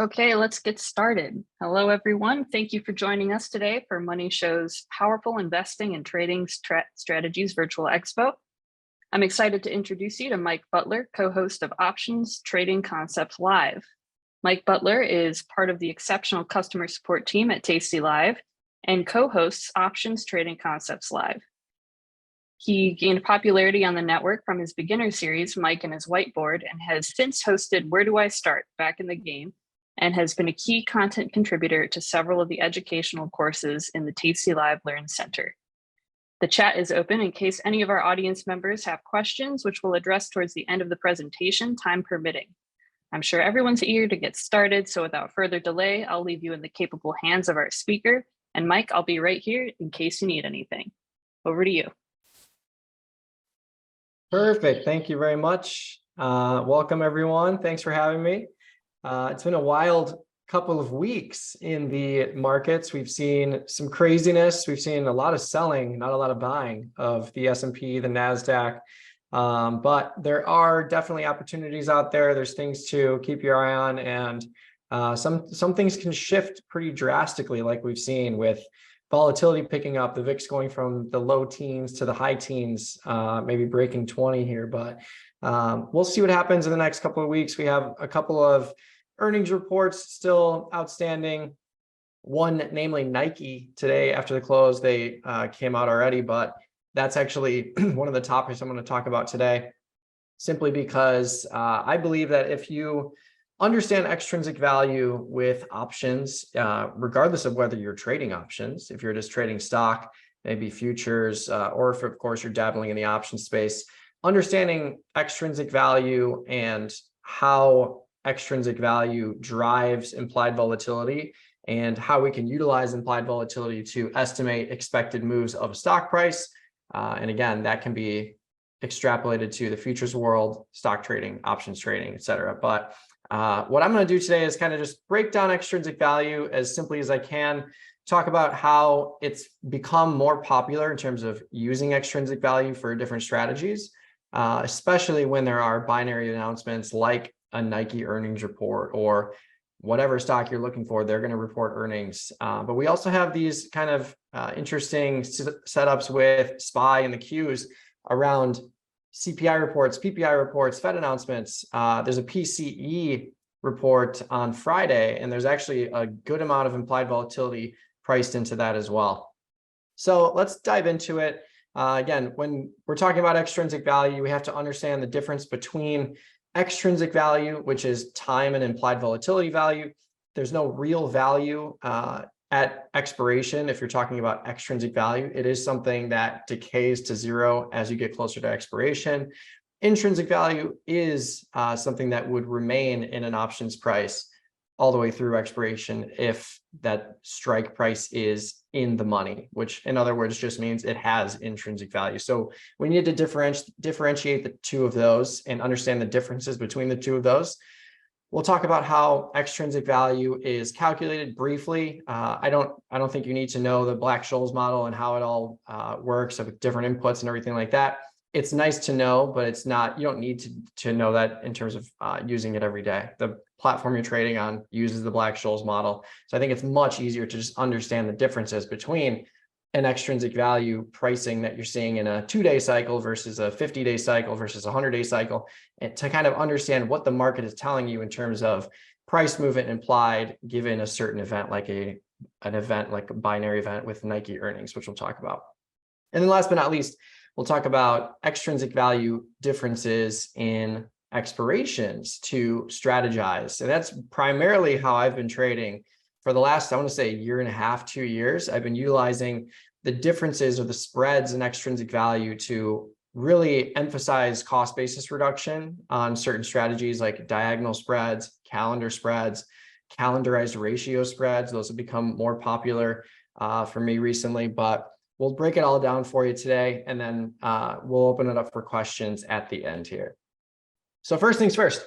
Okay, let's get started. Hello, everyone. Thank you for joining us today for Money Show's Powerful Investing and Trading Strategies Virtual Expo. I'm excited to introduce you to Mike Butler, co-host of Options Trading Concepts Live. Mike Butler is part of the exceptional customer support team at Tasty Live and co-hosts Options Trading Concepts Live. He gained popularity on the network from his beginner series, Mike and His Whiteboard, and has since hosted Where Do I Start? Back in the Game, and has been a key content contributor to several of the educational courses in the Tasty Live Learn Center. The chat is open in case any of our audience members have questions, which we'll address towards the end of the presentation, time permitting. I'm sure everyone's eager to get started, so without further delay, I'll leave you in the capable hands of our speaker. And Mike, I'll be right here in case you need anything. Over to you. Perfect. Thank you very much. Welcome, everyone. Thanks for having me. It's been a wild couple of weeks in the markets. We've seen some craziness. We've seen a lot of selling, not a lot of buying of the S&P, the NASDAQ. But there are definitely opportunities out there. There's things to keep your eye on, and some things can shift pretty drastically, like we've seen with volatility picking up, the VIX going from the low teens to the high teens, maybe breaking 20 here. But we'll see what happens in the next couple of weeks. We have a couple of earnings reports still outstanding. One, namely Nike, today after the close, they came out already, but that's actually one of the topics I'm going to talk about today, simply because I believe that if you understand extrinsic value with options, regardless of whether you're trading options, if you're just trading stock, maybe futures, or if, of course, you're dabbling in the option space, understanding extrinsic value and how extrinsic value drives implied volatility and how we can utilize implied volatility to estimate expected moves of a stock price. And again, that can be extrapolated to the futures world, stock trading, options trading, et cetera. But what I'm going to do today is kind of just break down extrinsic value as simply as I can, talk about how it's become more popular in terms of using extrinsic value for different strategies, especially when there are binary announcements like a Nike earnings report or whatever stock you're looking for, they're going to report earnings. But we also have these kind of interesting setups with SPY and the Qs around CPI reports, PPI reports, Fed announcements. There's a PCE report on Friday, and there's actually a good amount of implied volatility priced into that as well. So let's dive into it. Again, when we're talking about extrinsic value, we have to understand the difference between extrinsic value, which is time and implied volatility value. There's no real value at expiration. If you're talking about extrinsic value, it is something that decays to zero as you get closer to expiration. Intrinsic value is something that would remain in an options price all the way through expiration if that strike price is in the money, which in other words just means it has intrinsic value. So we need to differentiate the two of those and understand the differences between the two of those. We'll talk about how extrinsic value is calculated briefly. I don't think you need to know the Black-Scholes model and how it all works with different inputs and everything like that. It's nice to know, but it's not, you don't need to know that in terms of using it every day. The platform you're trading on uses the Black-Scholes model. So I think it's much easier to just understand the differences between an extrinsic value pricing that you're seeing in a 2-day cycle versus a 50-day cycle versus a 100-day cycle, and to kind of understand what the market is telling you in terms of price movement implied given a certain event, like an event like a binary event with Nike earnings, which we'll talk about. And then last but not least, we'll talk about extrinsic value differences in expirations to strategize. And that's primarily how I've been trading for the last, I want to say, 1.5 to 2 years. I've been utilizing the differences or the spreads in extrinsic value to really emphasize cost basis reduction on certain strategies like diagonal spreads, calendar spreads, calendarized ratio spreads. Those have become more popular for me recently, but we'll break it all down for you today, and then we'll open it up for questions at the end here. So first things first,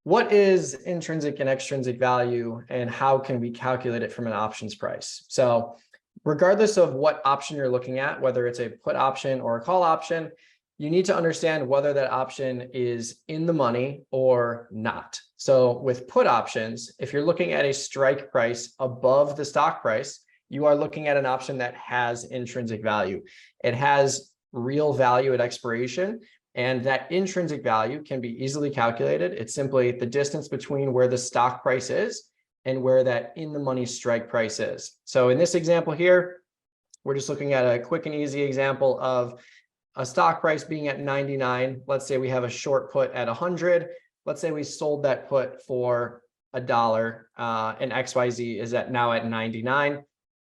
what is intrinsic and extrinsic value, and how can we calculate it from an options price? So regardless of what option you're looking at, whether it's a put option or a call option, you need to understand whether that option is in the money or not. So with put options, if you're looking at a strike price above the stock price, you are looking at an option that has intrinsic value. It has real value at expiration, and that intrinsic value can be easily calculated. It's simply the distance between where the stock price is and where that in the money strike price is. So in this example here, we're just looking at a quick and easy example of a stock price being at 99. Let's say we have a short put at 100. Let's say we sold that put for $1 and XYZ is now at 99.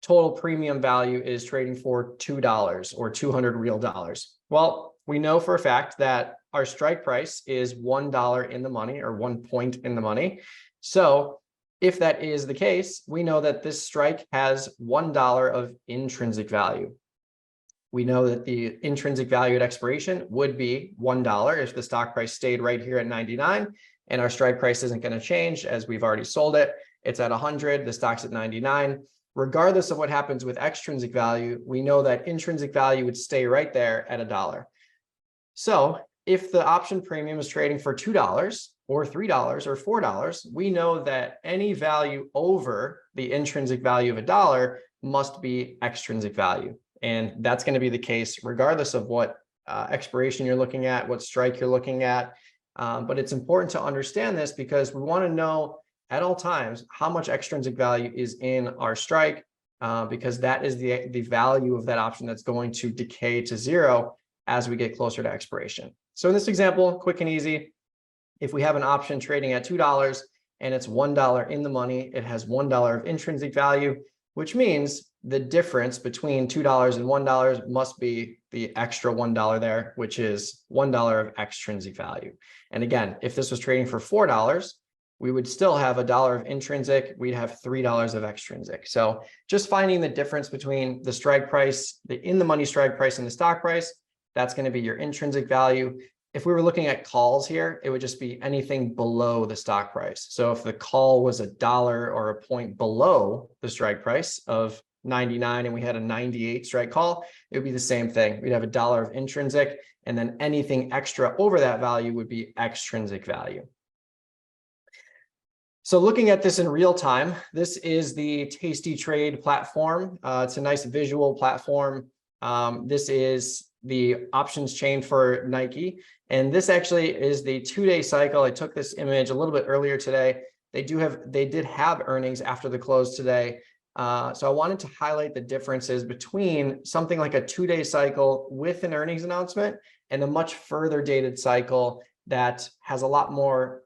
Total premium value is trading for $2 or 200 real dollars. Well, we know for a fact that our strike price is $1 in the money, or 1 point in the money. So if that is the case, we know that this strike has $1 of intrinsic value. We know that the intrinsic value at expiration would be $1 if the stock price stayed right here at 99, and our strike price isn't going to change as we've already sold it. It's at 100, the stock's at 99. Regardless of what happens with extrinsic value, we know that intrinsic value would stay right there at $1. So if the option premium is trading for $2 or $3 or $4, we know that any value over the intrinsic value of $1 must be extrinsic value. And that's going to be the case regardless of what expiration you're looking at, what strike you're looking at. But it's important to understand this because we want to know at all times how much extrinsic value is in our strike, because that is the value of that option that's going to decay to zero as we get closer to expiration. So in this example, quick and easy, if we have an option trading at $2 and it's $1 in the money, it has $1 of intrinsic value, which means the difference between $2 and $1 must be the extra $1 there, which is $1 of extrinsic value. And again, if this was trading for $4, we would still have $1 of intrinsic, we'd have $3 of extrinsic. So just finding the difference between the strike price, the in the money strike price and the stock price, that's going to be your intrinsic value. If we were looking at calls here, it would just be anything below the stock price. So if the call was $1 or a point below the strike price of 99 and we had a 98 strike call, it would be the same thing. We'd have $1 of intrinsic, and then anything extra over that value would be extrinsic value. So looking at this in real time, this is the Tasty Trade platform. It's a nice visual platform. This is the options chain for Nike. And this actually is the 2-day cycle. I took this image a little bit earlier today. They did have earnings after the close today. So I wanted to highlight the differences between something like a 2-day cycle with an earnings announcement and a much further dated cycle that has a lot more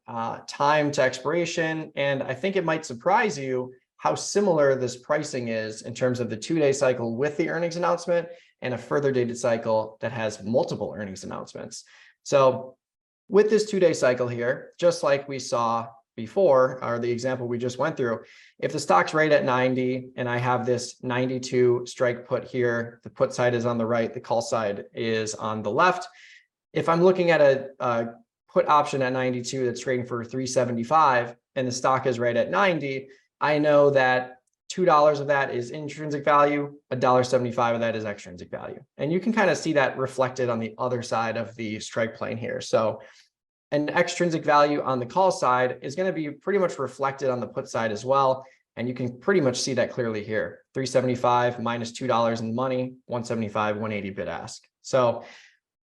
time to expiration. And I think it might surprise you how similar this pricing is in terms of the 2-day cycle with the earnings announcement and a further dated cycle that has multiple earnings announcements. So with this 2-day cycle here, just like we saw before, or the example we just went through, if the stock's right at 90 and I have this 92 strike put here, the put side is on the right, the call side is on the left. If I'm looking at a put option at 92 that's trading for 375 and the stock is right at 90, I know that $2 of that is intrinsic value, $1.75 of that is extrinsic value. And you can kind of see that reflected on the other side of the strike plane here. So an extrinsic value on the call side is going to be pretty much reflected on the put side as well. And you can pretty much see that clearly here. 375 minus $2 in the money, 175, 180 bid ask. So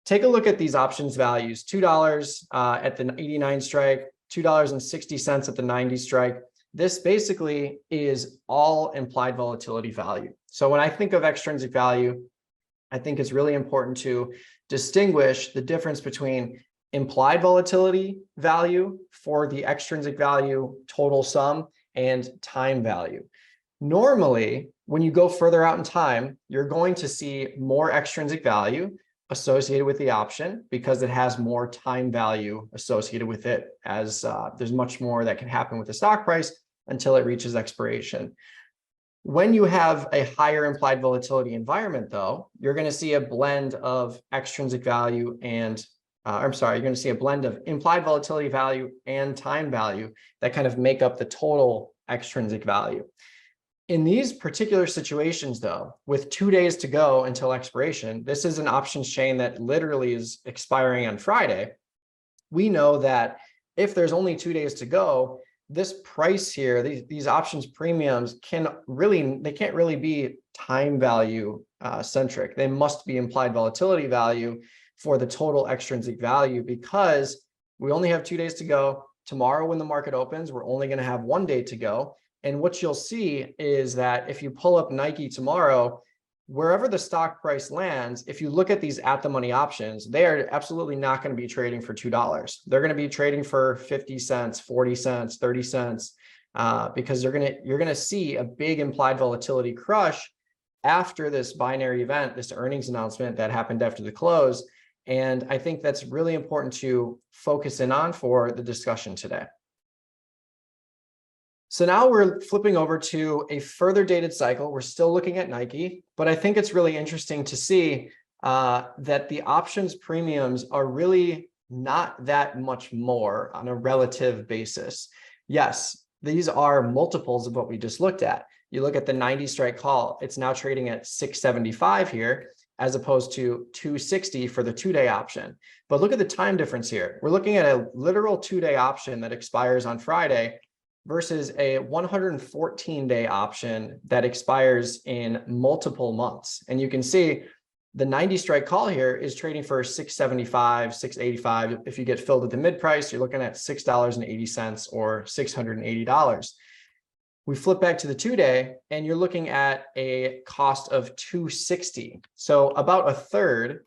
take a look at these options values. $2 at the 89 strike, $2.60 at the 90 strike. This basically is all implied volatility value. So when I think of extrinsic value, I think it's really important to distinguish the difference between implied volatility value for the extrinsic value total sum and time value. Normally, when you go further out in time, you're going to see more extrinsic value associated with the option because it has more time value associated with it, as there's much more that can happen with the stock price until it reaches expiration. When you have a higher implied volatility environment, though, you're going to see a blend of extrinsic value and you're going to see a blend of implied volatility value and time value that kind of make up the total extrinsic value. In these particular situations, though, with 2 days to go until expiration, this is an options chain that literally is expiring on Friday. We know that if there's only 2 days to go, this price here, these options premiums can't really be time value centric. They must be implied volatility value for the total extrinsic value, because we only have 2 days to go. Tomorrow, when the market opens, we're only going to have 1 day to go. And what you'll see is that if you pull up Nike tomorrow, wherever the stock price lands, if you look at these at the money options, they are absolutely not going to be trading for $2. They're going to be trading for 50 cents, 40 cents, 30 cents, because you're going to see a big implied volatility crush after this binary event, this earnings announcement that happened after the close. And I think that's really important to focus in on for the discussion today. So now we're flipping over to a further dated cycle. We're still looking at Nike, but I think it's really interesting to see that the options premiums are really not that much more on a relative basis. Yes, these are multiples of what we just looked at. You look at the 90 strike call, it's now trading at 675 here, as opposed to 260 for the 2-day option. But look at the time difference here. We're looking at a literal 2-day option that expires on Friday versus a 114-day option that expires in multiple months. And you can see the 90 strike call here is trading for 675, 685. If you get filled at the mid price, you're looking at $6.80 or $680. We flip back to the 2-day and you're looking at a cost of 260. So about a third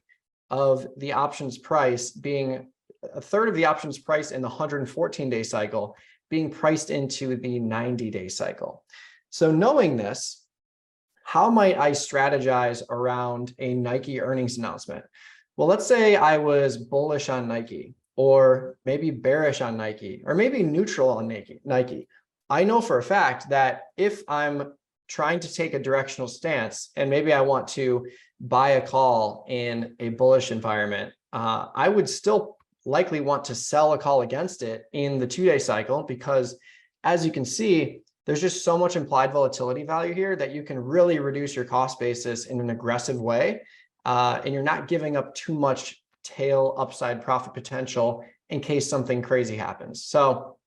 of the options price in the 114-day cycle being priced into the 90-day cycle. So knowing this, how might I strategize around a Nike earnings announcement? Well, let's say I was bullish on Nike, or maybe bearish on Nike, or maybe neutral on Nike. I know for a fact that if I'm trying to take a directional stance and maybe I want to buy a call in a bullish environment, I would still likely want to sell a call against it in the 2-day cycle, because as you can see, there's just so much implied volatility value here that you can really reduce your cost basis in an aggressive way. And you're not giving up too much tail upside profit potential in case something crazy happens. So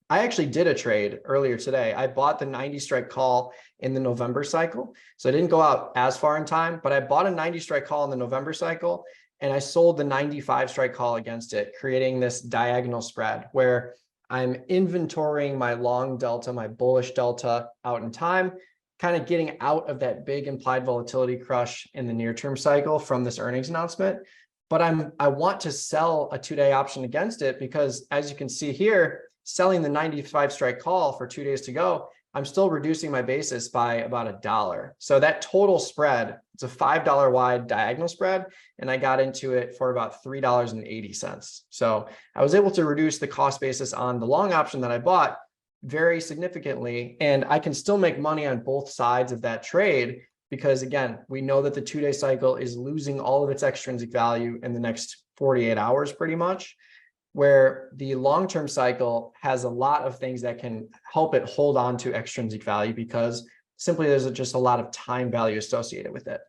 I actually did a trade earlier today. I bought the 90 strike call in the November cycle. So I didn't go out as far in time, but I bought a 90 strike call in the November cycle, and I sold the 95 strike call against it, creating this diagonal spread where I'm inventorying my long delta, my bullish delta out in time, kind of getting out of that big implied volatility crush in the near term cycle from this earnings announcement. But I want to sell a 2-day option against it, because as you can see here, selling the 95 strike call for 2 days to go, I'm still reducing my basis by about $1. So that total spread, it's a $5 wide diagonal spread, and I got into it for about $3.80. So I was able to reduce the cost basis on the long option that I bought very significantly, and I can still make money on both sides of that trade, because again, we know that the 2-day cycle is losing all of its extrinsic value in the next 48 hours pretty much, where the long-term cycle has a lot of things that can help it hold on to extrinsic value, because simply there's just a lot of time value associated with it.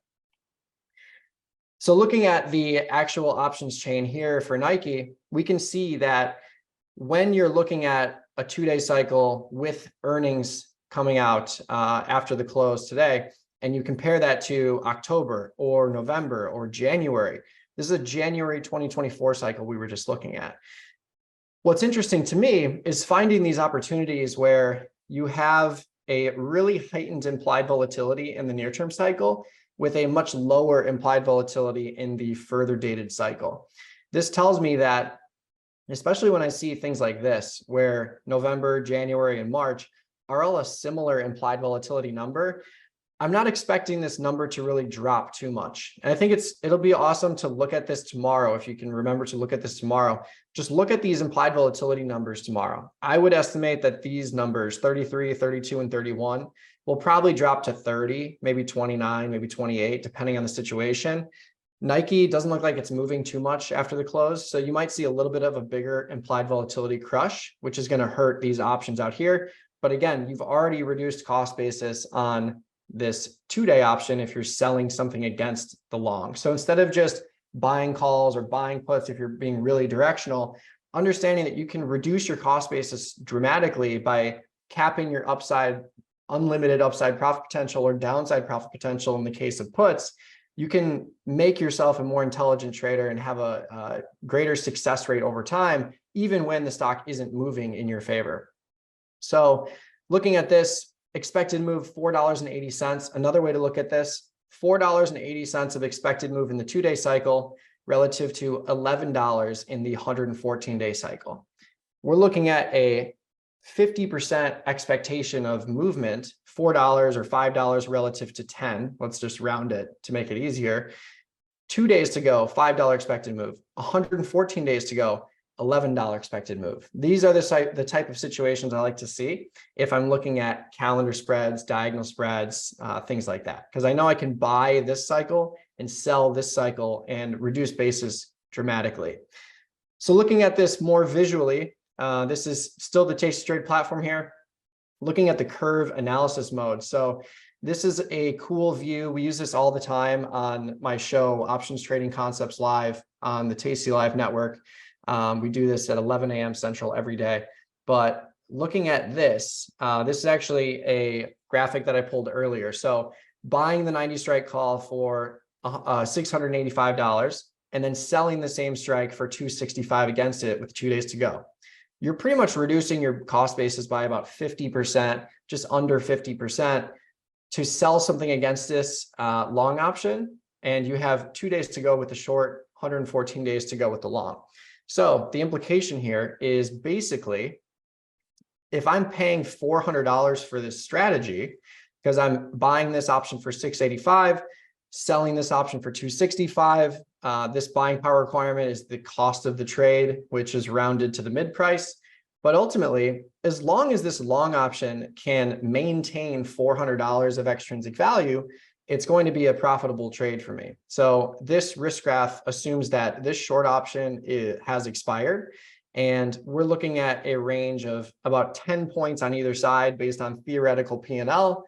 So looking at the actual options chain here for Nike, we can see that when you're looking at a 2-day cycle with earnings coming out after the close today, and you compare that to October or November or January, this is a January 2024 cycle we were just looking at. What's interesting to me is finding these opportunities where you have a really heightened implied volatility in the near-term cycle with a much lower implied volatility in the further dated cycle. This tells me that, especially when I see things like this, where November, January, and March are all a similar implied volatility number, I'm not expecting this number to really drop too much. And I think it'll be awesome to look at this tomorrow. If you can remember to look at this tomorrow, just look at these implied volatility numbers tomorrow. I would estimate that these numbers, 33, 32, and 31, will probably drop to 30, maybe 29, maybe 28, depending on the situation. Nike doesn't look like it's moving too much after the close. So you might see a little bit of a bigger implied volatility crush, which is going to hurt these options out here. But again, you've already reduced cost basis on this 2-day option if you're selling something against the long. So instead of just buying calls or buying puts, if you're being really directional, understanding that you can reduce your cost basis dramatically by capping your unlimited upside profit potential or downside profit potential in the case of puts, you can make yourself a more intelligent trader and have a greater success rate over time, even when the stock isn't moving in your favor. So looking at this expected move, $4.80. Another way to look at this, $4.80 of expected move in the 2-day cycle relative to $11 in the 114-day cycle. We're looking at a 50% expectation of movement, $4 or $5 relative to 10. Let's just round it to make it easier. 2 days to go, $5 expected move. 114 days to go, $11 expected move. These are the type of situations I like to see if I'm looking at calendar spreads, diagonal spreads, things like that. Because I know I can buy this cycle and sell this cycle and reduce basis dramatically. So looking at this more visually, this is still the Tasty Trade platform here, looking at the curve analysis mode. So this is a cool view. We use this all the time on my show, Options Trading Concepts Live on the Tasty Live network. We do this at 11 a.m. Central every day. But looking at this, this is actually a graphic that I pulled earlier. So buying the 90 strike call for $685 and then selling the same strike for $265 against it with 2 days to go. You're pretty much reducing your cost basis by about 50%, just under 50%, to sell something against this long option. And you have 2 days to go with the short, 114 days to go with the long. So the implication here is basically, if I'm paying $400 for this strategy, because I'm buying this option for $685, selling this option for $265, this buying power requirement is the cost of the trade, which is rounded to the mid price. But ultimately, as long as this long option can maintain $400 of extrinsic value, it's going to be a profitable trade for me. So this risk graph assumes that this short option has expired, and we're looking at a range of about 10 points on either side based on theoretical P&L,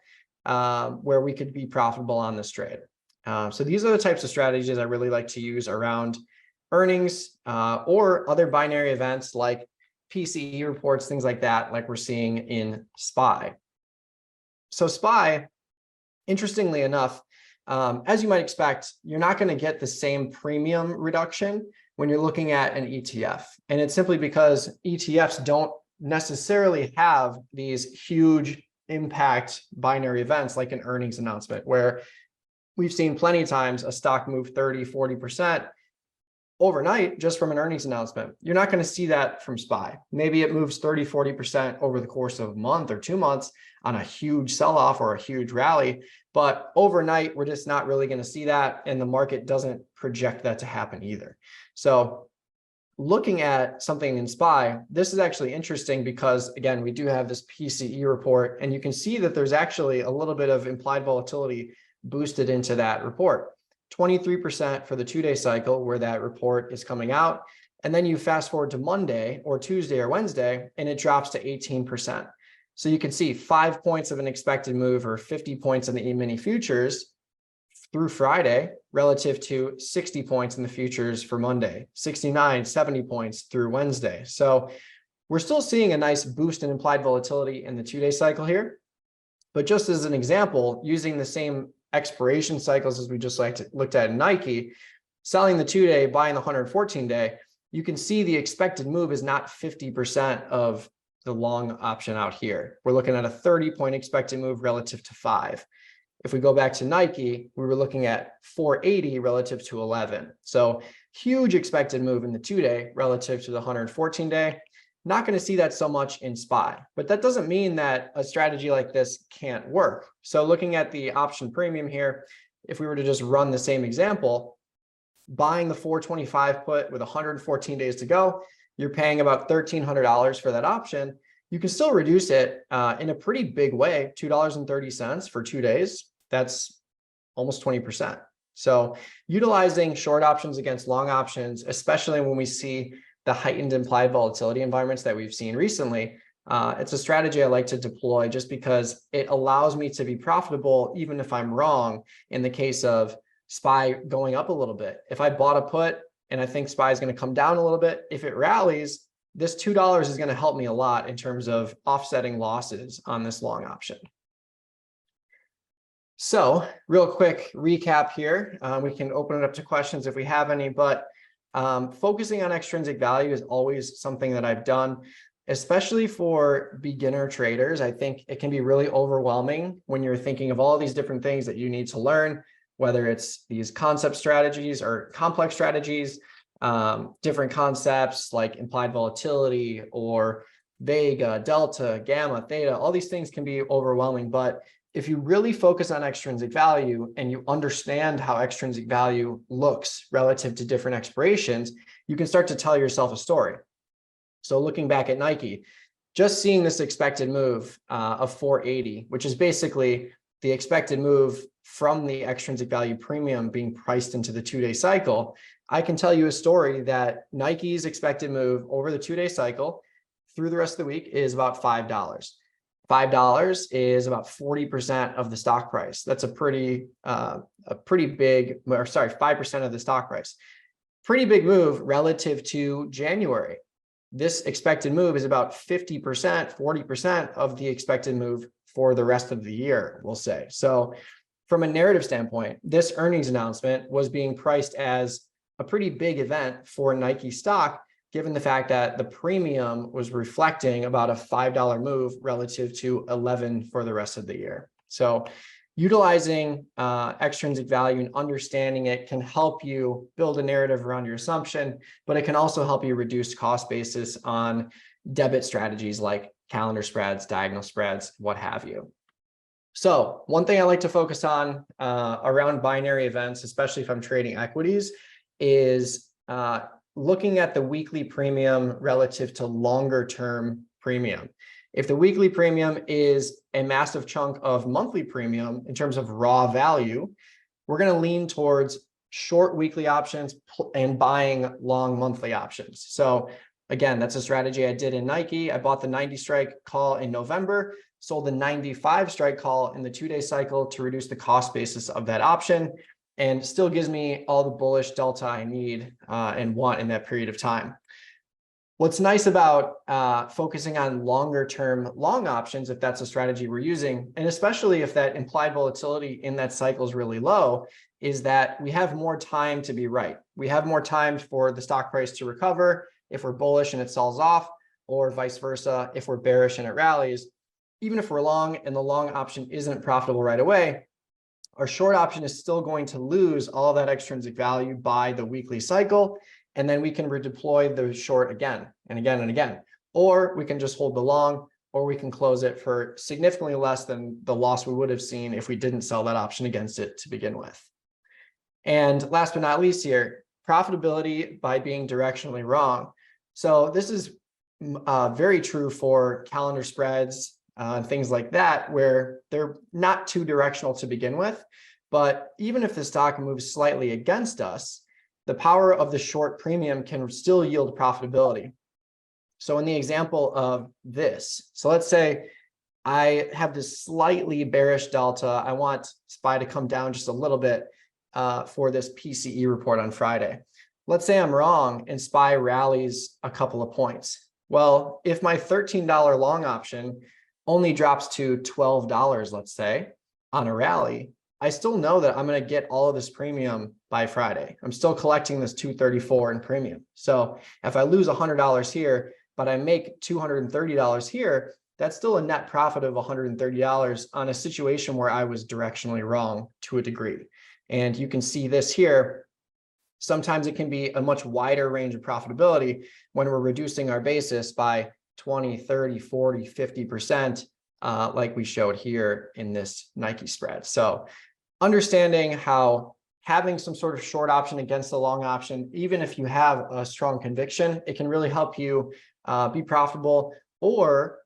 where we could be profitable on this trade. So these are the types of strategies I really like to use around earnings or other binary events like PCE reports, things like that, like we're seeing in SPY. So SPY, interestingly enough, as you might expect, you're not going to get the same premium reduction when you're looking at an ETF. And it's simply because ETFs don't necessarily have these huge impact binary events like an earnings announcement, where we've seen plenty of times a stock move 30, 40% overnight just from an earnings announcement. You're not going to see that from SPY. Maybe it moves 30, 40% over the course of a month or 2 months on a huge sell-off or a huge rally. But overnight, we're just not really going to see that. And the market doesn't project that to happen either. So looking at something in SPY, this is actually interesting because, again, we do have this PCE report, and you can see that there's actually a little bit of implied volatility boosted into that report. 23% for the 2-day cycle where that report is coming out. And then you fast forward to Monday or Tuesday or Wednesday, and it drops to 18%. So you can see 5 points of an expected move or 50 points in the E-mini futures through Friday relative to 60 points in the futures for Monday, 69, 70 points through Wednesday. So we're still seeing a nice boost in implied volatility in the 2-day cycle here. But just as an example, using the same expiration cycles as we just looked at in Nike, selling the 2-day, buying the 114-day, you can see the expected move is not 50% of the long option out here. We're looking at a 30-point expected move relative to 5. If we go back to Nike, we were looking at 480 relative to 11. So huge expected move in the 2-day relative to the 114-day. Not going to see that so much in SPY, but that doesn't mean that a strategy like this can't work. So looking at the option premium here, if we were to just run the same example, buying the 425 put with 114 days to go, you're paying about $1,300 for that option. You can still reduce it in a pretty big way, $2.30 for 2 days. That's almost 20%. So utilizing short options against long options, especially when we see the heightened implied volatility environments that we've seen recently, it's a strategy I like to deploy just because it allows me to be profitable even if I'm wrong in the case of SPY going up a little bit. If I bought a put and I think SPY is going to come down a little bit, if it rallies, this $2 is going to help me a lot in terms of offsetting losses on this long option. So real quick recap here. We can open it up to questions if we have any, but focusing on extrinsic value is always something that I've done, especially for beginner traders. I think it can be really overwhelming when you're thinking of all these different things that you need to learn, whether it's these concept strategies or complex strategies, different concepts like implied volatility or vega, delta, gamma, theta. All these things can be overwhelming, but if you really focus on extrinsic value and you understand how extrinsic value looks relative to different expirations, you can start to tell yourself a story. So looking back at Nike, just seeing this expected move of 480, which is basically the expected move from the extrinsic value premium being priced into the 2-day cycle, I can tell you a story that Nike's expected move over the 2-day cycle through the rest of the week is about $5. $5 is about 40% of the stock price. That's a pretty big, or sorry, 5% of the stock price. Pretty big move relative to January. This expected move is about 50%, 40% of the expected move for the rest of the year, we'll say. So from a narrative standpoint, this earnings announcement was being priced as a pretty big event for Nike stock, given the fact that the premium was reflecting about a $5 move relative to 11 for the rest of the year. So utilizing extrinsic value and understanding it can help you build a narrative around your assumption, but it can also help you reduce cost basis on debit strategies like calendar spreads, diagonal spreads, what have you. So one thing I like to focus on around binary events, especially if I'm trading equities, is looking at the weekly premium relative to longer term premium. If the weekly premium is a massive chunk of monthly premium in terms of raw value, we're going to lean towards short weekly options and buying long monthly options. So again, that's a strategy I did in Nike. I bought the 90 strike call in November, sold the 95 strike call in the 2-day cycle to reduce the cost basis of that option, and still gives me all the bullish delta I need and want in that period of time. What's nice about focusing on longer term long options, if that's a strategy we're using, and especially if that implied volatility in that cycle is really low, is that we have more time to be right. We have more time for the stock price to recover if we're bullish and it sells off, or vice versa, if we're bearish and it rallies. Even if we're long and the long option isn't profitable right away, our short option is still going to lose all that extrinsic value by the weekly cycle, and then we can redeploy the short again and again and again. Or we can just hold the long, or we can close it for significantly less than the loss we would have seen if we didn't sell that option against it to begin with. And last but not least here, profitability by being directionally wrong. So this is very true for calendar spreads, things like that, where they're not too directional to begin with. But even if the stock moves slightly against us, the power of the short premium can still yield profitability. So in the example of this, so let's say I have this slightly bearish delta. I want SPY to come down just a little bit for this PCE report on Friday. Let's say I'm wrong and SPY rallies a couple of points. Well, if my $13 long option only drops to $12, let's say, on a rally, I still know that I'm going to get all of this premium by Friday. I'm still collecting this $234 in premium. So if I lose $100 here, but I make $230 here, that's still a net profit of $130 on a situation where I was directionally wrong to a degree. And you can see this here. Sometimes it can be a much wider range of profitability when we're reducing our basis by 20, 30, 40, 50%, like we showed here in this Nike spread. So understanding how having some sort of short option against the long option, even if you have a strong conviction, it can really help you be profitable or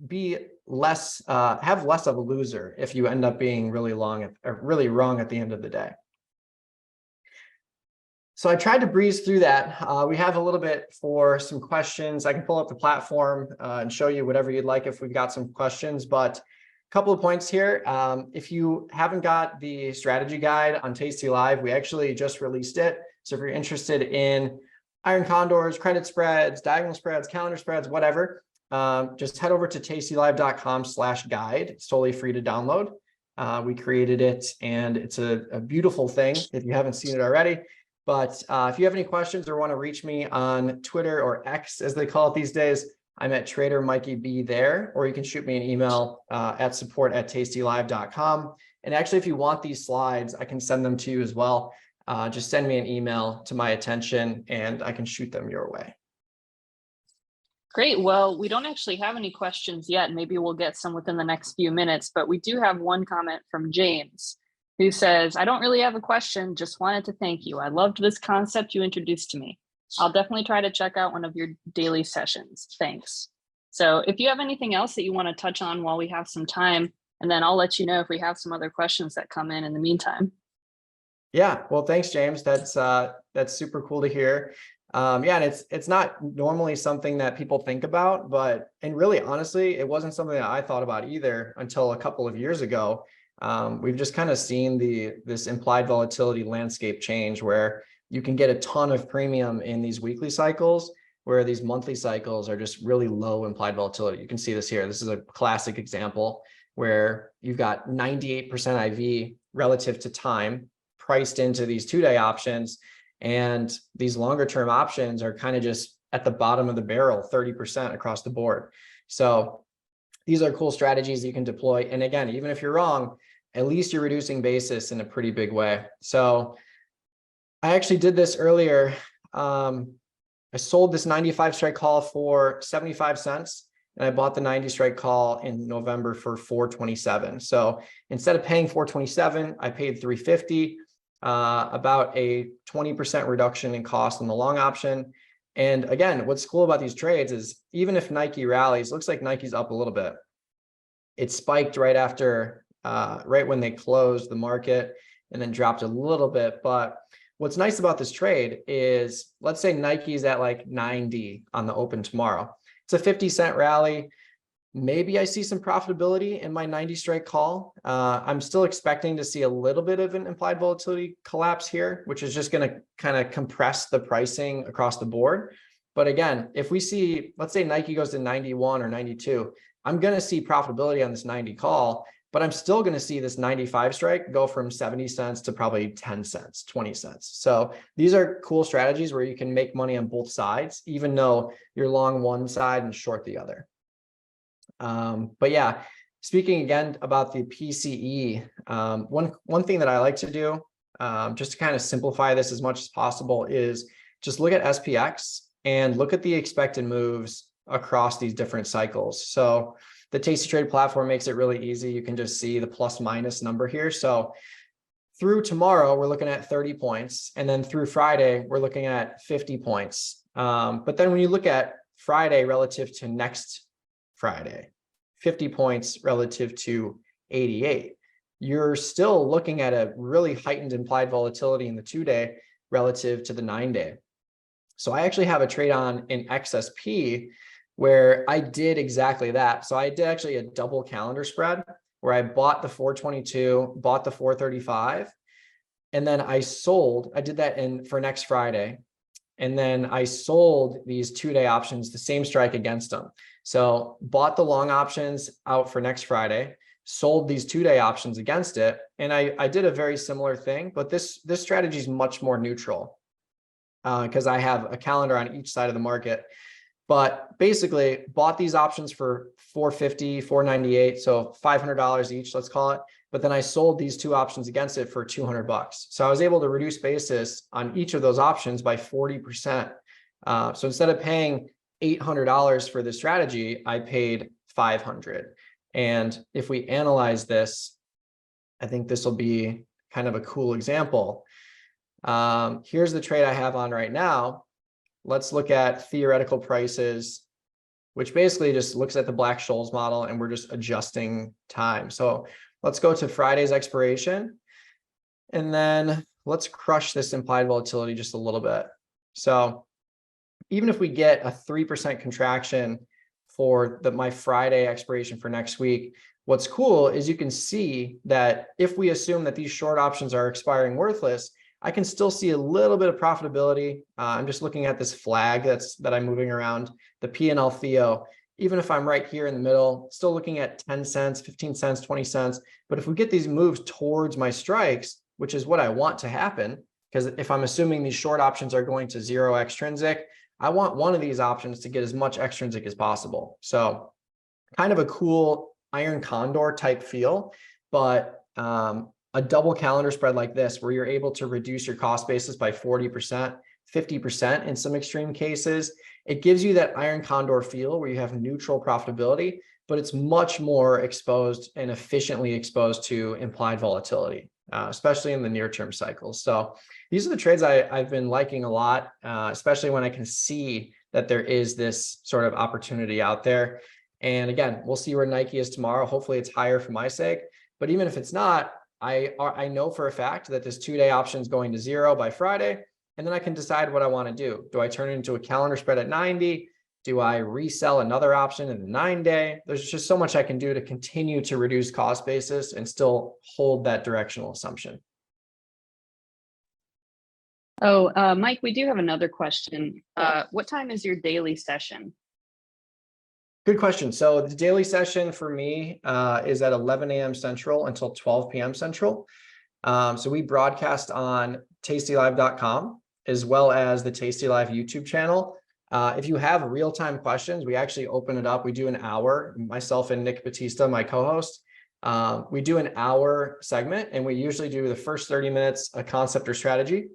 be less, have less of a loser if you end up being really long or really wrong at the end of the day. So I tried to breeze through that. We have a little bit for some questions. I can pull up the platform and show you whatever you'd like if we've got some questions, but a couple of points here. If you haven't got the strategy guide on Tasty Live, we actually just released it. So if you're interested in iron condors, credit spreads, diagonal spreads, calendar spreads, whatever, just head over to tastylive.com/guide. It's totally free to download. We created it and it's a beautiful thing if you haven't seen it already. But if you have any questions or want to reach me on Twitter or X, as they call it these days, I'm at Trader Mikey B there, or you can shoot me an email at support@tastylive.com. And actually, if you want these slides, I can send them to you as well. Just send me an email to my attention and I can shoot them your way. Great. Well, we don't actually have any questions yet. Maybe we'll get some within the next few minutes, but we do have one comment from James, who says, I don't really have a question, just wanted to thank you. I loved this concept you introduced to me. I'll definitely try to check out one of your daily sessions. Thanks. So if you have anything else that you want to touch on while we have some time, and then I'll let you know if we have some other questions that come in the meantime. Yeah, well, thanks, James. That's super cool to hear. Yeah, and it's not normally something that people think about, and really, honestly, it wasn't something that I thought about either until a couple of years ago. We've just kind of seen this implied volatility landscape change where you can get a ton of premium in these weekly cycles, where these monthly cycles are just really low implied volatility. You can see this here. This is a classic example where you've got 98% IV relative to time priced into these 2-day options. And these longer term options are kind of just at the bottom of the barrel, 30% across the board. So these are cool strategies you can deploy. And again, even if you're wrong, at least you're reducing basis in a pretty big way. So I actually did this earlier. I sold this 95 strike call for 75 cents. And I bought the 90 strike call in November for 427. So instead of paying 427, I paid 350, about a 20% reduction in cost on the long option. And again, what's cool about these trades is even if Nike rallies, looks like Nike's up a little bit. It spiked right after, right when they closed the market and then dropped a little bit. But what's nice about this trade is, let's say Nike's at like 90 on the open tomorrow. It's a 50-cent rally. Maybe I see some profitability in my 90 strike call. I'm still expecting to see a little bit of an implied volatility collapse here, which is just going to kind of compress the pricing across the board. But again, if we see, let's say Nike goes to 91 or 92, I'm going to see profitability on this 90 call, but I'm still going to see this 95 strike go from 70 cents to probably 10 cents, 20 cents. So these are cool strategies where you can make money on both sides, even though you're long one side and short the other. But yeah, speaking again about the PCE, one thing that I like to do, just to kind of simplify this as much as possible, is just look at SPX and look at the expected moves across these different cycles. So the Tasty Trade platform makes it really easy. You can just see the plus minus number here. So through tomorrow, we're looking at 30 points. And then through Friday, we're looking at 50 points. But then when you look at Friday relative to next Friday, 50 points relative to 88, you're still looking at a really heightened implied volatility in the 2-day relative to the 9-day. So I actually have a trade on in XSP where I did exactly that. So I did actually a double calendar spread where I bought the 422, bought the 435, and then I sold. I did that for next Friday. And then I sold these 2-day options, the same strike against them. So bought the long options out for next Friday, sold these 2-day options against it. And I did a very similar thing, but this strategy is much more neutral because I have a calendar on each side of the market. But basically bought these options for $450, $498, so $500 each, let's call it. But then I sold these 2 options against it for $200. So I was able to reduce basis on each of those options by 40%. So instead of paying $800 for this strategy, I paid $500. And if we analyze this, I think this will be kind of a cool example. Here's the trade I have on right now. Let's look at theoretical prices, which basically just looks at the Black-Scholes model, and we're just adjusting time. So let's go to Friday's expiration, and then let's crush this implied volatility just a little bit. So even if we get a 3% contraction for my Friday expiration for next week, what's cool is you can see that if we assume that these short options are expiring worthless, I can still see a little bit of profitability. I'm just looking at this flag that I'm moving around, the P&L Theo. Even if I'm right here in the middle, still looking at 10 cents, 15 cents, 20 cents. But if we get these moves towards my strikes, which is what I want to happen, because if I'm assuming these short options are going to zero extrinsic, I want one of these options to get as much extrinsic as possible. So kind of a cool iron condor type feel, but a double calendar spread like this, where you're able to reduce your cost basis by 40%, 50% in some extreme cases, it gives you that iron condor feel where you have neutral profitability, but it's much more exposed and efficiently exposed to implied volatility, especially in the near-term cycles. So these are the trades I've been liking a lot, especially when I can see that there is this sort of opportunity out there. And again, we'll see where Nike is tomorrow. Hopefully it's higher for my sake. But even if it's not, I know for a fact that this 2-day option is going to zero by Friday. And then I can decide what I want to do. Do I turn it into a calendar spread at 90? Do I resell another option in the 9-day? There's just so much I can do to continue to reduce cost basis and still hold that directional assumption. Oh, Mike, we do have another question. What time is your daily session? Good question. So the daily session for me is at 11 a.m. Central until 12 p.m. Central. So we broadcast on tastylive.com as well as the Tasty Live YouTube channel. If you have real-time questions, we actually open it up. We do an hour, myself and Nick Batista, my co-host. We do an hour segment, and we usually do the first 30 minutes, a concept or strategy.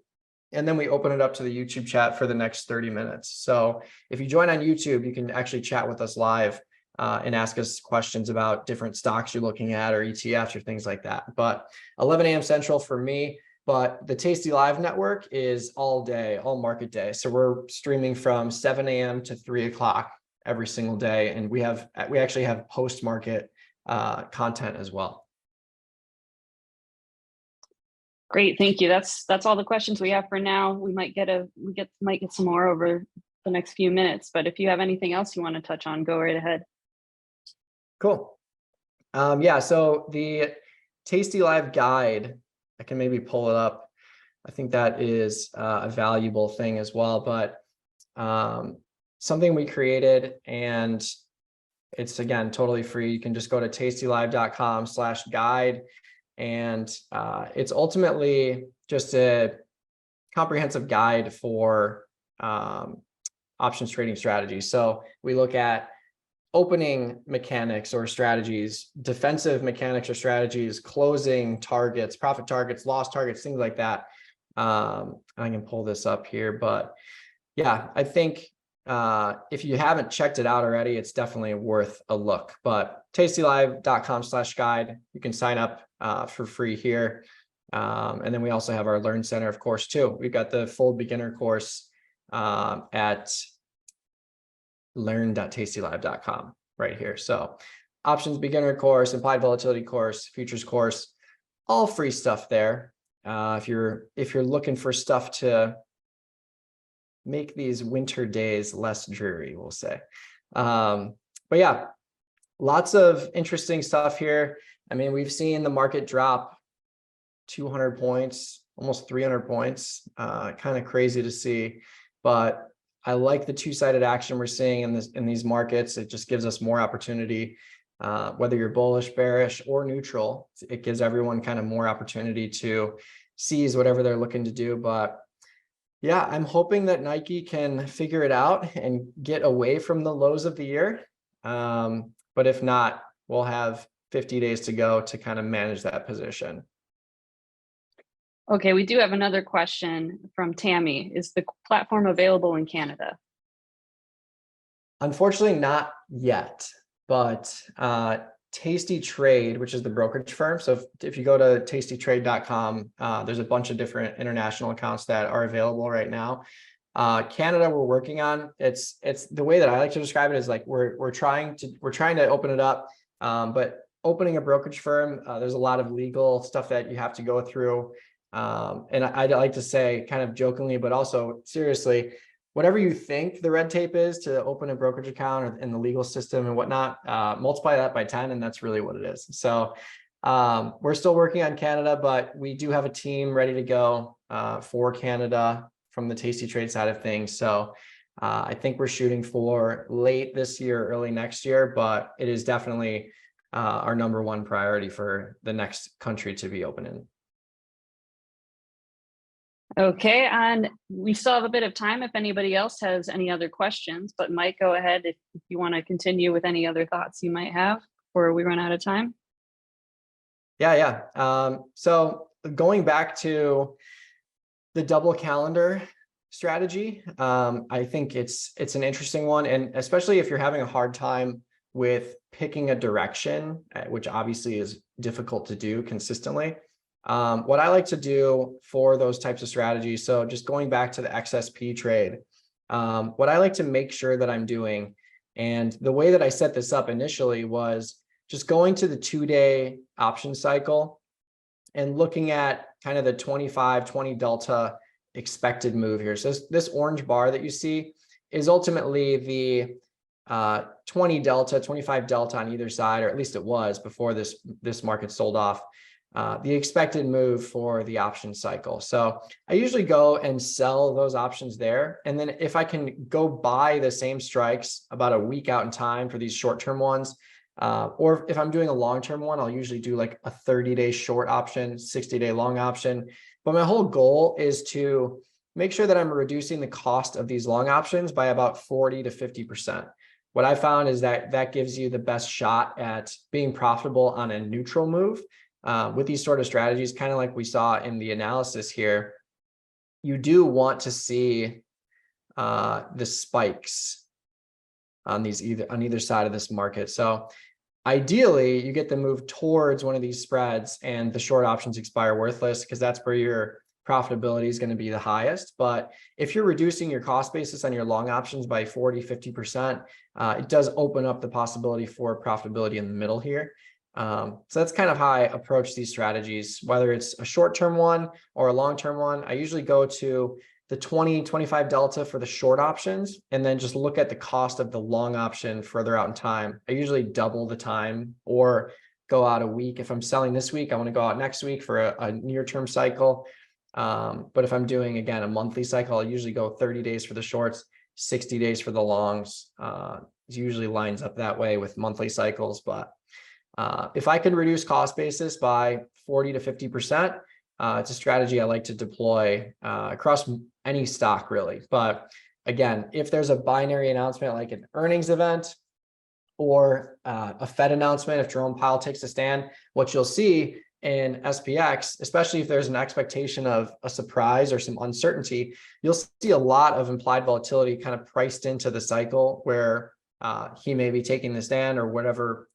And then we open it up to the YouTube chat for the next 30 minutes. So if you join on YouTube, you can actually chat with us live and ask us questions about different stocks you're looking at or ETFs or things like that. But 11 a.m. Central for me, but the Tasty Live network is all day, all market day. So we're streaming from 7 a.m. to 3 o'clock every single day. And we actually have post-market content as well. Great, thank you. That's all the questions we have for now. We might get some more over the next few minutes, but if you have anything else you want to touch on, go right ahead. Cool. Yeah, so the Tasty Live guide, I can maybe pull it up. I think that is a valuable thing as well, but something we created, and it's again totally free. You can just go to tastylive.com/guide. And it's ultimately just a comprehensive guide for options trading strategies. So we look at opening mechanics or strategies, defensive mechanics or strategies, closing targets, profit targets, loss targets, things like that. I can pull this up here, but yeah, I think if you haven't checked it out already, it's definitely worth a look. But tastylive.com/guide, you can sign up for free here. And then we also have our Learn Center, of course, too. We've got the full beginner course at learn.tastylive.com right here. So options beginner course, implied volatility course, futures course, all free stuff there. If you're looking for stuff to make these winter days less dreary, we'll say. But yeah, lots of interesting stuff here. I mean, we've seen the market drop 200 points, almost 300 points, kind of crazy to see, but I like the two-sided action we're seeing in these markets. It just gives us more opportunity, whether you're bullish, bearish, or neutral. It gives everyone kind of more opportunity to seize whatever they're looking to do. But yeah, I'm hoping that Nike can figure it out and get away from the lows of the year. But if not, we'll have 50 days to go to kind of manage that position. Okay, we do have another question from Tammy. Is the platform available in Canada? Unfortunately, not yet, but Tasty Trade, which is the brokerage firm. So if you go to tastytrade.com, there's a bunch of different international accounts that are available right now. Canada, we're working on. It's the way that I like to describe it is like we're trying to open it up, but opening a brokerage firm, there's a lot of legal stuff that you have to go through. And I'd like to say, kind of jokingly, but also seriously, whatever you think the red tape is to open a brokerage account or in the legal system and whatnot, multiply that by 10, and that's really what it is. So we're still working on Canada, but we do have a team ready to go. for Canada from the Tasty Trade side of things. So I think we're shooting for late this year, early next year, but it is definitely our number one priority for the next country to be open in. Okay, and we still have a bit of time if anybody else has any other questions, but Mike, go ahead if you want to continue with any other thoughts you might have before we run out of time. Yeah. So going back to the double calendar strategy, I think it's an interesting one, and especially if you're having a hard time with picking a direction, which obviously is difficult to do consistently. What I like to do for those types of strategies, so just going back to the XSP trade, what I like to make sure that I'm doing, and the way that I set this up initially was just going to the 2-day option cycle and looking at kind of the 25-20 delta expected move here. So this orange bar that you see is ultimately the 20 delta, 25 delta on either side, or at least it was before this market sold off, the expected move for the option cycle. So I usually go and sell those options there. And then if I can go buy the same strikes about a week out in time for these short-term ones, or if I'm doing a long-term one, I'll usually do like a 30-day short option, 60-day long option. But my whole goal is to make sure that I'm reducing the cost of these long options by about 40 to 50%. What I found is that that gives you the best shot at being profitable on a neutral move. With these sort of strategies, kind of like we saw in the analysis here, you do want to see the spikes on either side of this market. So ideally, you get the move towards one of these spreads and the short options expire worthless, because that's where your profitability is going to be the highest. But if you're reducing your cost basis on your long options by 40, 50%, it does open up the possibility for profitability in the middle here. So that's kind of how I approach these strategies, whether it's a short-term one or a long-term one. I usually go to the 20, 25 delta for the short options, and then just look at the cost of the long option further out in time. I usually double the time or go out a week. If I'm selling this week, I want to go out next week for a near-term cycle. But if I'm doing, again, a monthly cycle, I'll usually go 30 days for the shorts, 60 days for the longs. It usually lines up that way with monthly cycles. But if I can reduce cost basis by 40 to 50%, it's a strategy I like to deploy across any stock, really. But again, if there's a binary announcement like an earnings event or a Fed announcement, if Jerome Powell takes a stand, what you'll see in SPX, especially if there's an expectation of a surprise or some uncertainty, you'll see a lot of implied volatility kind of priced into the cycle where he may be taking the stand, or whatever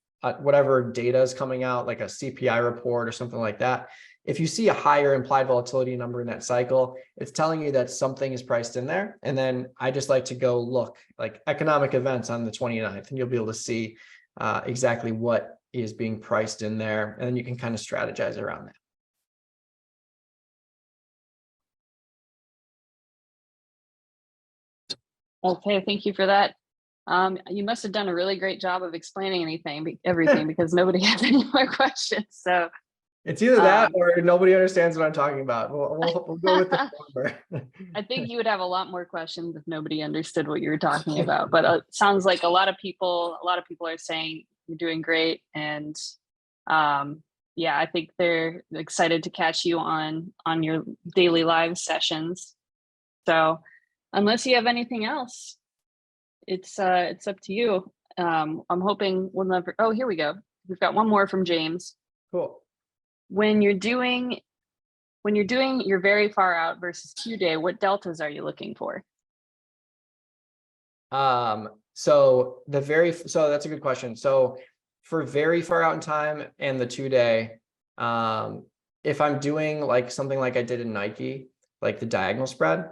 data is coming out, like a CPI report or something like that. If you see a higher implied volatility number in that cycle, it's telling you that something is priced in there. And then I just like to go look like economic events on the 29th, and you'll be able to see exactly what is being priced in there. And then you can kind of strategize around that. Okay, thank you for that. You must have done a really great job of explaining everything, because nobody has any more questions. So it's either that or nobody understands what I'm talking about. We'll go with the former. I think you would have a lot more questions if nobody understood what you were talking about. But it sounds like a lot of people are saying you're doing great, and yeah, I think they're excited to catch you on your daily live sessions. So unless you have anything else, it's up to you. I'm hoping we'll never. Oh, here we go. We've got one more from James. Cool. When you're doing your very far out versus 2-day, what deltas are you looking for? So that's a good question. So for very far out in time and the 2-day, if I'm doing like something like I did in Nike, like the diagonal spread,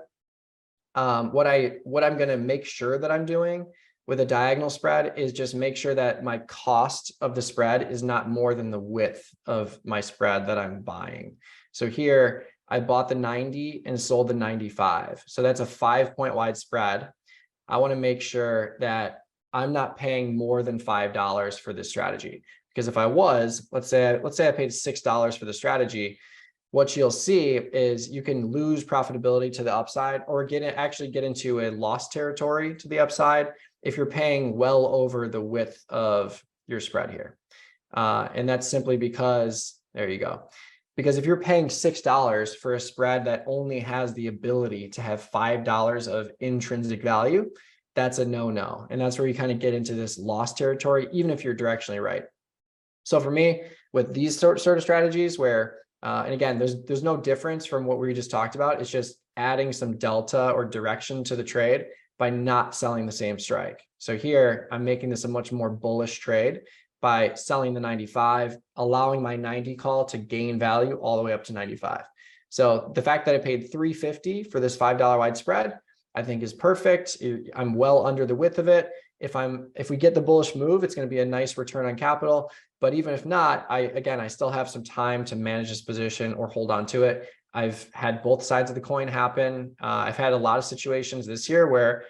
what I'm going to make sure that I'm doing with a diagonal spread is just make sure that my cost of the spread is not more than the width of my spread that I'm buying. So here I bought the 90 and sold the 95. So that's a 5-point wide spread. I want to make sure that I'm not paying more than $5 for this strategy. Because if I was, let's say I paid $6 for the strategy, what you'll see is you can lose profitability to the upside or actually get into a loss territory to the upside if you're paying well over the width of your spread here. And that's simply because, there you go. Because if you're paying $6 for a spread that only has the ability to have $5 of intrinsic value, that's a no-no. And that's where you kind of get into this loss territory, even if you're directionally right. So for me, with these sort of strategies where, and again, there's no difference from what we just talked about. It's just adding some delta or direction to the trade by not selling the same strike. So here, I'm making this a much more bullish trade by selling the 95, allowing my 90 call to gain value all the way up to 95. So the fact that I paid $3.50 for this $5 wide spread, I think is perfect. I'm well under the width of it. If we get the bullish move, it's going to be a nice return on capital. But even if not, I still have some time to manage this position or hold on to it. I've had both sides of the coin happen. I've had a lot of situations this year where,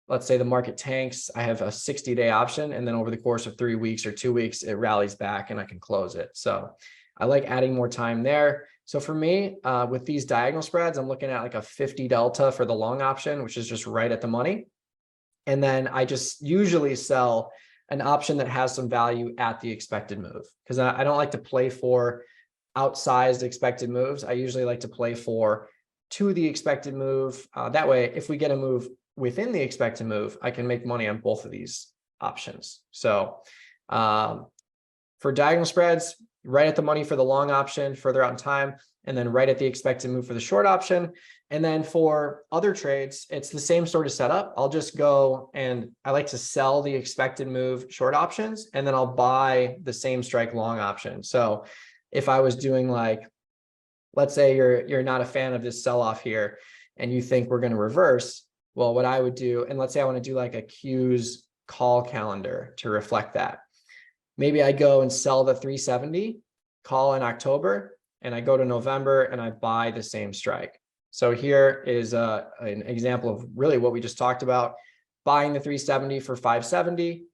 let's say the market tanks, I have a 60-day option, and then over the course of 3 weeks or 2 weeks, it rallies back and I can close it. So I like adding more time there. So for me, with these diagonal spreads, I'm looking at like a 50 delta for the long option, which is just right at the money. And then I just usually sell an option that has some value at the expected move, because I don't like to play for outsized expected moves. I usually like to play for to the expected move. That way, if we get a move within the expected move, I can make money on both of these options. So for diagonal spreads, right at the money for the long option, further out in time, and then right at the expected move for the short option. And then for other trades, it's the same sort of setup. I'll just go and I like to sell the expected move short options, and then I'll buy the same strike long option. So if I was doing like, let's say you're not a fan of this sell-off here and you think we're going to reverse, well, what I would do, and let's say I want to do like a Q's call calendar to reflect that. Maybe I go and sell the 370 call in October, and I go to November and I buy the same strike. So here is an example of really what we just talked about: buying the 370 for 570,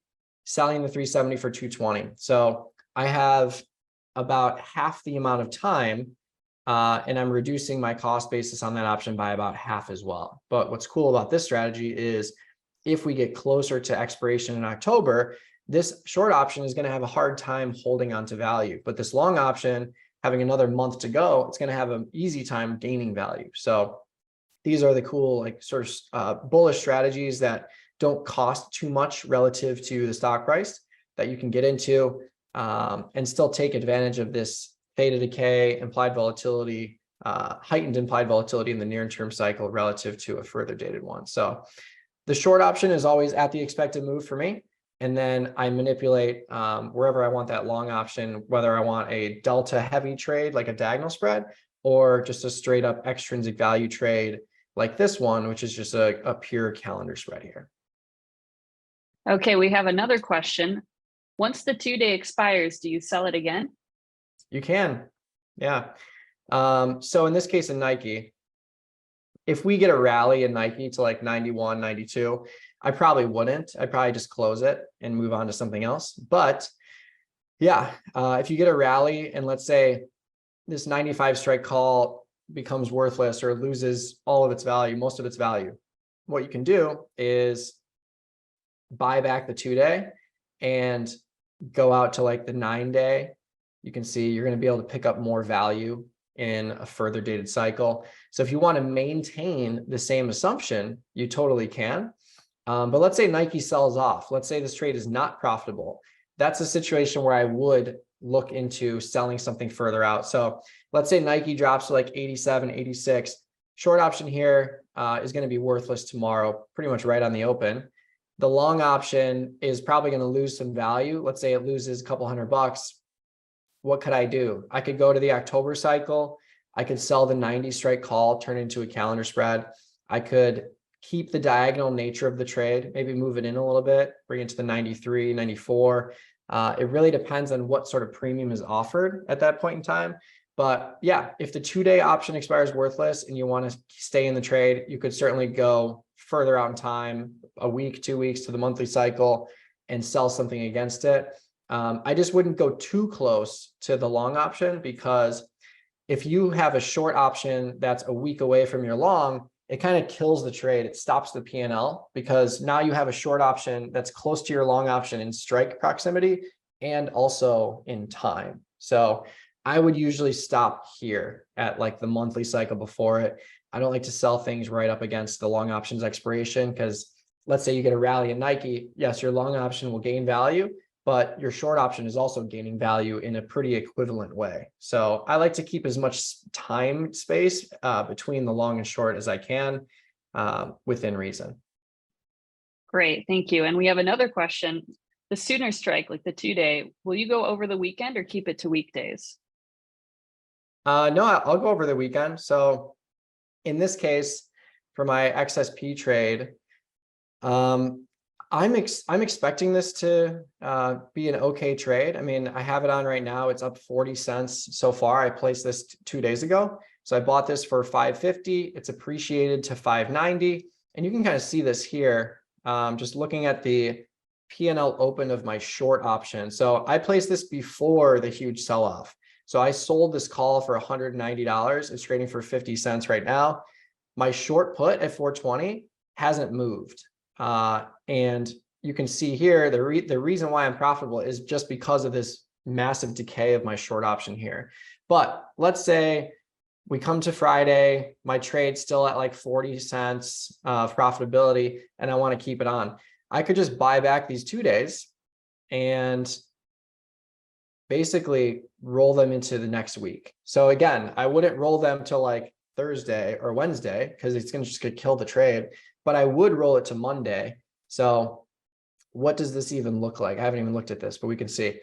selling the 370 for 220. So I have about half the amount of time, and I'm reducing my cost basis on that option by about half as well. But what's cool about this strategy is if we get closer to expiration in October, this short option is going to have a hard time holding on to value. But this long option, having another month to go, it's going to have an easy time gaining value. So these are the cool, like sort of bullish strategies that don't cost too much relative to the stock price that you can get into and still take advantage of this theta decay, implied volatility, heightened implied volatility in the near-term cycle relative to a further dated one. So the short option is always at the expected move for me. And then I manipulate wherever I want that long option, whether I want a delta heavy trade like a diagonal spread, or just a straight up extrinsic value trade like this one, which is just a pure calendar spread here. Okay, we have another question. Once the 2-day expires, do you sell it again? You can, yeah. So in this case in Nike, if we get a rally in Nike to like 91, 92, I probably wouldn't. I'd probably just close it and move on to something else. But yeah, if you get a rally and let's say this 95 strike call becomes worthless or loses all of its value, most of its value, what you can do is buy back the 2-day and go out to like the 9-day. You can see you're going to be able to pick up more value in a further dated cycle. So if you want to maintain the same assumption, you totally can. But let's say Nike sells off. Let's say this trade is not profitable. That's a situation where I would look into selling something further out. So let's say Nike drops to like 87, 86. Short option here is going to be worthless tomorrow, pretty much right on the open. The long option is probably going to lose some value. Let's say it loses a couple $100. What could I do? I could go to the October cycle. I could sell the 90 strike call, turn it into a calendar spread. I could keep the diagonal nature of the trade, maybe move it in a little bit, bring it to the 93, 94. It really depends on what sort of premium is offered at that point in time. But yeah, if the 2-day option expires worthless and you want to stay in the trade, you could certainly go further out in time, a week, 2 weeks to the monthly cycle, and sell something against it. I just wouldn't go too close to the long option because if you have a short option that's a week away from your long, it kind of kills the trade. It stops the P&L because now you have a short option that's close to your long option in strike proximity and also in time. So I would usually stop here at like the monthly cycle before it. I don't like to sell things right up against the long options expiration because let's say you get a rally in Nike. Yes, your long option will gain value, but your short option is also gaining value in a pretty equivalent way. So I like to keep as much time space between the long and short as I can within reason. Great, thank you. And we have another question. The sooner strike, like the 2-day, will you go over the weekend or keep it to weekdays? No, I'll go over the weekend. So in this case, for my XSP trade, I'm expecting this to be an okay trade. I mean, I have it on right now. It's up 40 cents so far. I placed this 2 days ago. So I bought this for 550. It's appreciated to 590. And you can kind of see this here, just looking at the P&L open of my short option. So I placed this before the huge sell-off. So I sold this call for $190. It's trading for 50 cents right now. My short put at 420 hasn't moved. And you can see here, the reason why I'm profitable is just because of this massive decay of my short option here. But let's say we come to Friday, my trade's still at like 40 cents of profitability, and I want to keep it on. I could just buy back these 2 days and basically roll them into the next week. So again, I wouldn't roll them till like Thursday or Wednesday because it's going to just kill the trade, but I would roll it to Monday. So what does this even look like? I haven't even looked at this, but we can see.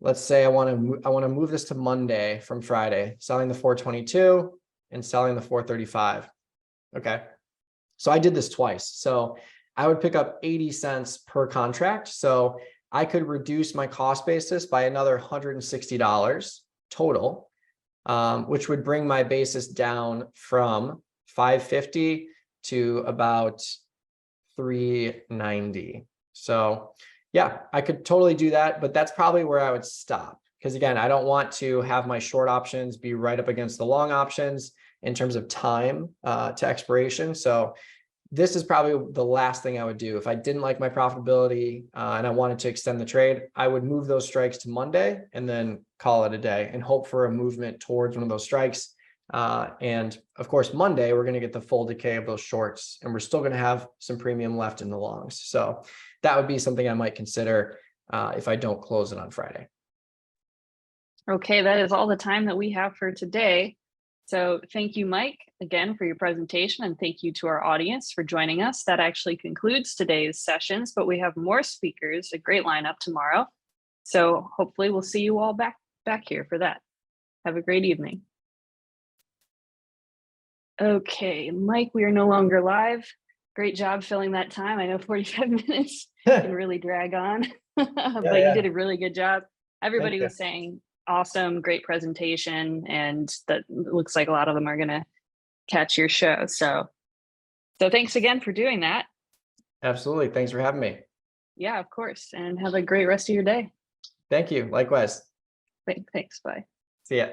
Let's say I want to move this to Monday from Friday, selling the 422 and selling the 435. Okay. So I did this twice. So I would pick up 80 cents per contract. So I could reduce my cost basis by another $160 total, which would bring my basis down from 550 to about 390. So yeah, I could totally do that, but that's probably where I would stop. Because again, I don't want to have my short options be right up against the long options in terms of time to expiration. So this is probably the last thing I would do. If I didn't like my profitability and I wanted to extend the trade, I would move those strikes to Monday and then call it a day and hope for a movement towards one of those strikes. And of course, Monday, we're going to get the full decay of those shorts and we're still going to have some premium left in the longs. So that would be something I might consider if I don't close it on Friday. Okay, that is all the time that we have for today. So thank you, Mike, again for your presentation, and thank you to our audience for joining us. That actually concludes today's sessions, but we have more speakers, a great lineup tomorrow. So hopefully we'll see you all back here for that. Have a great evening. Okay, Mike, we are no longer live. Great job filling that time. I know 45 minutes can really drag on, but you did a really good job. Everybody was saying, awesome, great presentation, and that looks like a lot of them are going to catch your show. So thanks again for doing that. Absolutely. Thanks for having me. Yeah, of course. And have a great rest of your day. Thank you. Likewise. Thanks. Bye. See ya.